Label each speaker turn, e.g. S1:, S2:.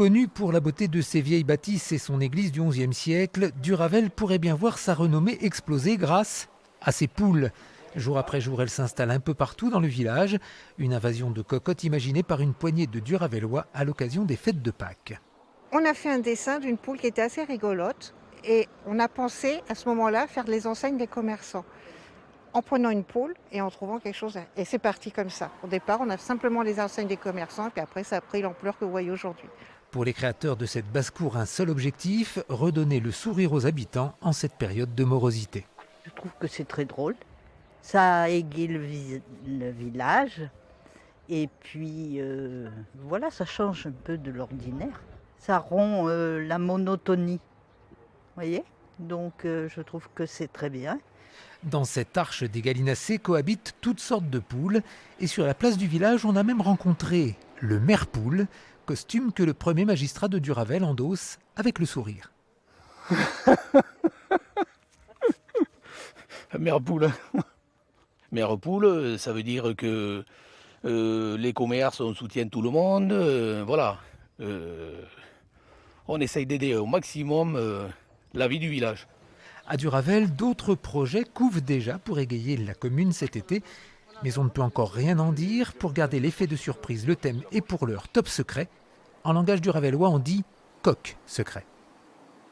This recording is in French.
S1: Connu pour la beauté de ses vieilles bâtisses et son église du XIe siècle, Duravel pourrait bien voir sa renommée exploser grâce à ses poules. Jour après jour, elles s'installent un peu partout dans le village. Une invasion de cocottes imaginée par une poignée de Duravellois à l'occasion des fêtes de Pâques.
S2: On a fait un dessin d'une poule qui était assez rigolote et on a pensé à ce moment-là faire les enseignes des commerçants en prenant une poule et en trouvant quelque chose. Et c'est parti comme ça. Au départ, on a simplement les enseignes des commerçants et puis après, ça a pris l'ampleur que vous voyez aujourd'hui.
S1: Pour les créateurs de cette basse-cour, un seul objectif, redonner le sourire aux habitants en cette période de morosité.
S3: Je trouve que c'est très drôle. Ça égaye le village. Et puis, voilà, ça change un peu de l'ordinaire. Ça rompt la monotonie. Vous voyez? Donc, je trouve que c'est très bien.
S1: Dans cette arche des gallinacés cohabitent toutes sortes de poules. Et sur la place du village, on a même rencontré le maire-poule, costume que le premier magistrat de Duravel endosse avec le sourire.
S4: Mère poule. Mère poule, ça veut dire que les commerces, on soutient tout le monde. Voilà. On essaye d'aider au maximum la vie du village.
S1: À Duravel, d'autres projets couvent déjà pour égayer la commune cet été. Mais on ne peut encore rien en dire. Pour garder l'effet de surprise, le thème est pour l'heure top secret. En langage duravellois, on dit coq secret.